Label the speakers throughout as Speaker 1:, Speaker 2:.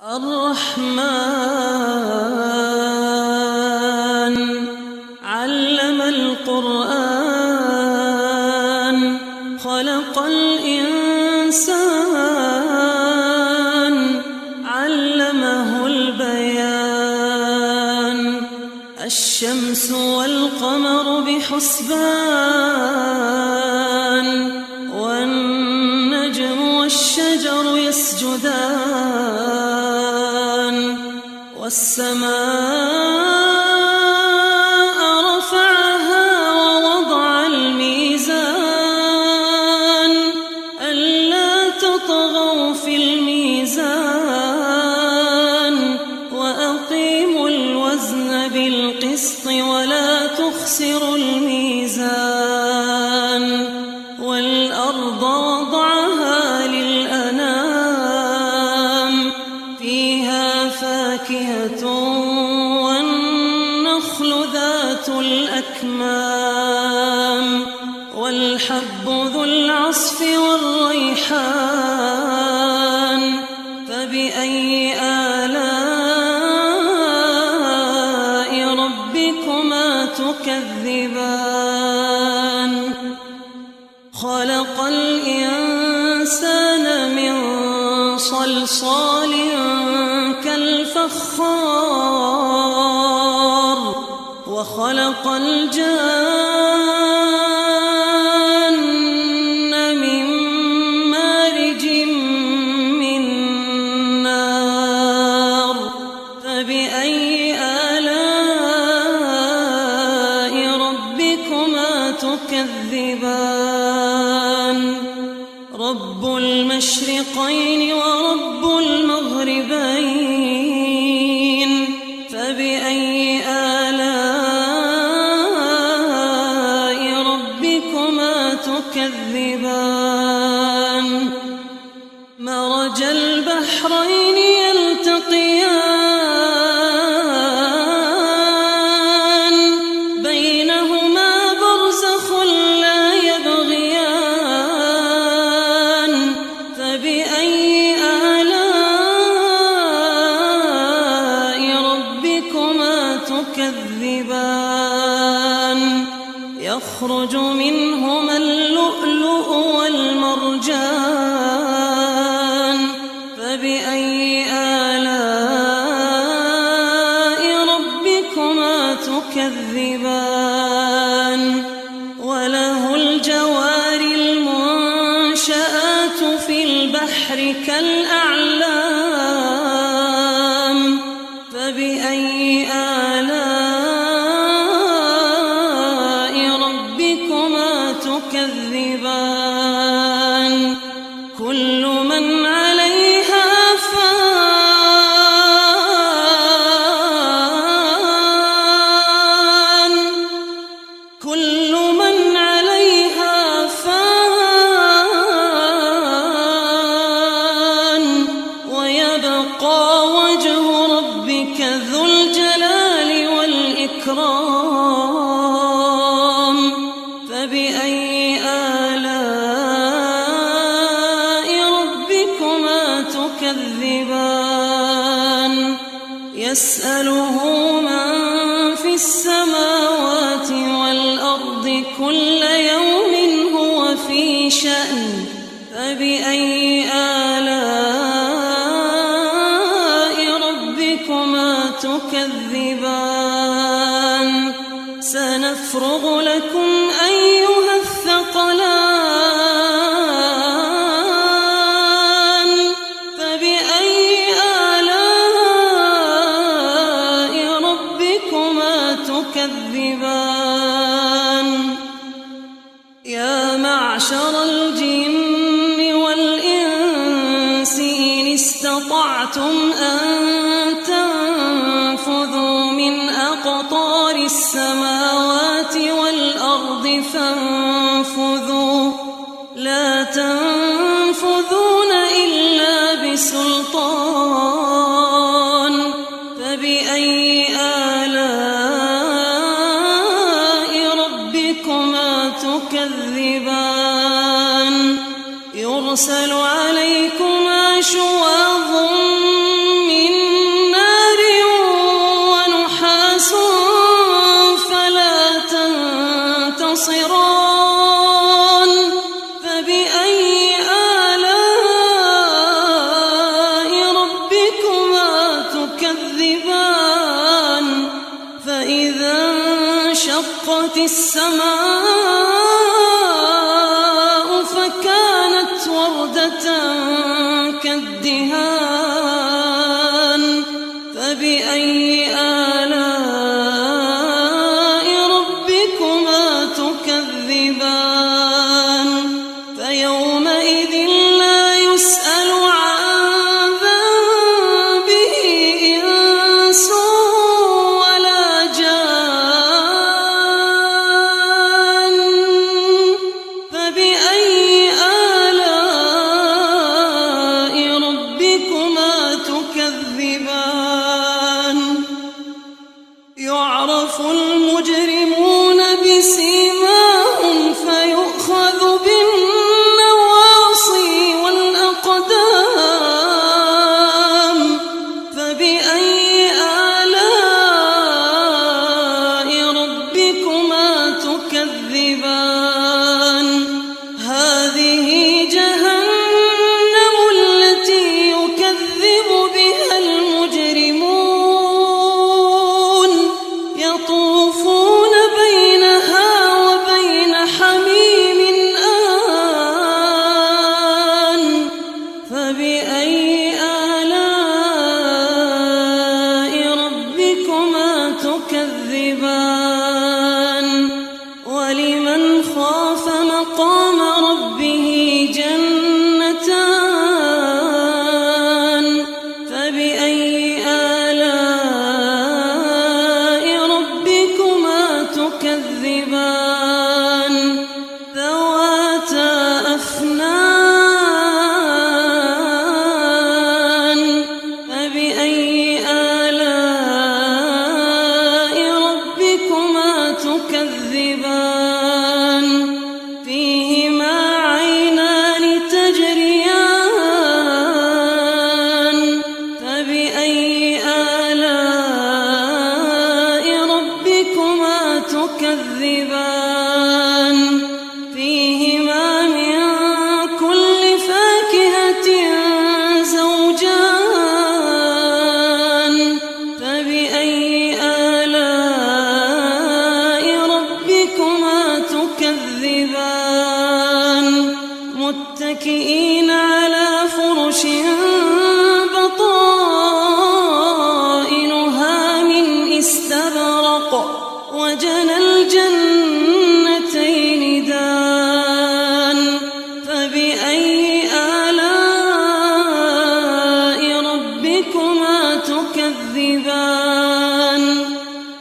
Speaker 1: الرحمن علم القرآن خلق الإنسان علمه البيان الشمس والقمر بحسبان والنجم والشجر يسجدان والسماء رفعها ووضع الميزان ألا تطغوا في الميزان وأقيموا الوزن بالقسط ولا تخسروا الميزان والأرض وضعها للأنام فيها فاكهة والنخل ذات الأكمام والحب ذو العصف والريحان فبأي آلاء ربكما تكذبان خلق الإنسان من صلصال كالفخار وخلق الجان من مارج من نار فبأي آلاء ربكما تكذبان رب المشرقين ورب المغربين فبأي آلاء ربكما تكذبان مرج البحرين يلتقيان بينهما برزخ لا يبغيان فبأي آلاء ربكما تكذبان يخرج منهما اللؤلؤ والمرجان فبأي آلاء ربكما تكذبان وله الجوار المنشآت في البحر كالأعلام فبأي آلاء ربكما تكذبان كل من عليها فان كل من عليها فان ويبقى وجه ربك ذو الجلال والإكرام فبأي آلاء ربكما تكذبان يسأله من في السماوات والأرض كل يوم هو في شأن فبأي آلاء ربكما تكذبان سنفرغ لكم أيها الثقلان فبأي آلاء ربكما تكذبان يا معشر الجن والإنس إن استطعتم أن تنفذوا من أقطار السماوات والأرض فانفذوا لا تنفذون إلا بسلطان فبأي آلاء ربكما تكذبان يرسل عليكما شواظ من تكذبان فإذا انشقت السماء فكانت وردة كالدهان فبأي آلاء ربكما تكذبان فيومئذ لا يسأل عن ذنبه إنس ولا جان فبأي آلاء ربكما تكذبان يعرف المجرمون بسيماهم فيؤخذ بالنواصي والأقدام فبأي آلاء ربكما تكذبان هذه جهنم التي يكذب بها المجرمون يطوفون بينها وبين حميم آن فبأي آلاء ربكما تكذبان ولمن خاف مقام ربه جنتان فبأي آلاء ربكما تكذبان ذواتا أفنان فبأي آلاء ربكما تكذبان فيهما عينان تجريان فبأي آلاء ربكما تكذبان فيهما من كل فاكهة زوجان فبأي آلاء ربكما تكذبان متكئين على فرش بطائنها من استبرق وجنى الجنتين دان فبأي آلاء ربكما تكذبان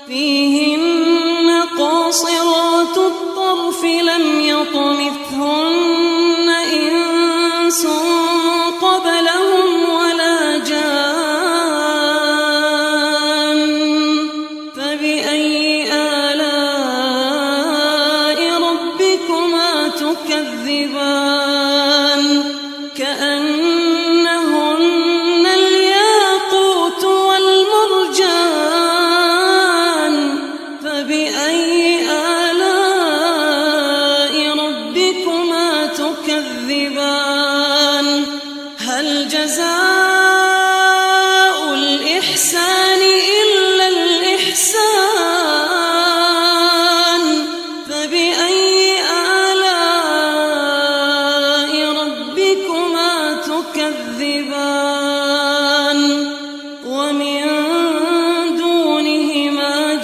Speaker 1: فيهن قاصرات الطرف لم يطمثهن إنس قبلهم ولا جان فبأي آلاء ربكما تكذبان كأنهن الياقوت والمرجان فبأي آلاء ربكما تكذبان هل جزاء الإحسان إلا الإحسان فبأي آلاء ربكما تكذبان ومن دونهما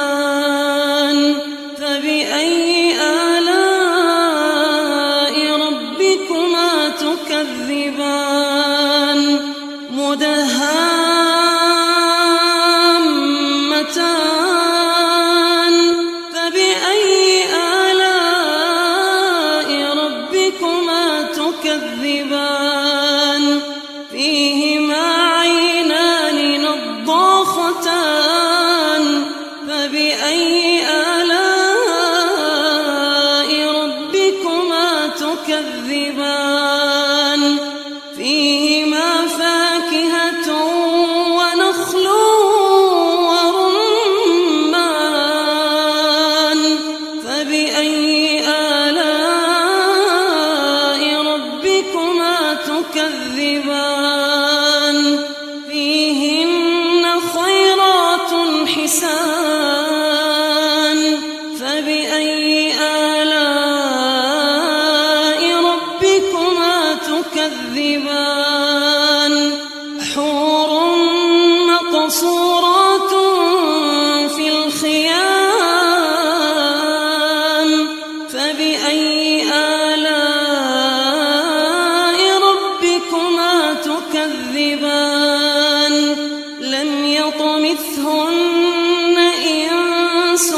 Speaker 1: جنتان فبأي آلاء ربكما تكذبان مدهامتان فبأي آلاء ربكما تكذبان فيهما عينان نضاختان فبأي آلاء ربكما تكذبان فيهما فاكهة ونخل ورمان فبأي آلاء ربكما تكذبان فيه تكذبان لم يطمثهن إنس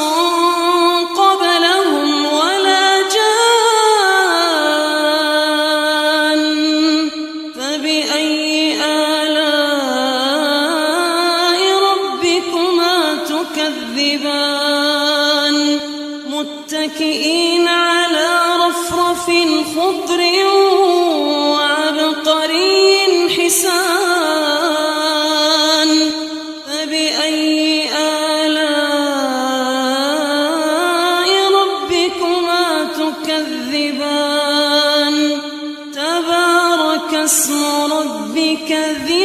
Speaker 1: قبلهم ولا جان فبأي آلاء ربكما تكذبان متكئين على رفرف خضر وعبقري حسان فبأي آلاء ربكما تكذبان تبارك اسم ربك ذي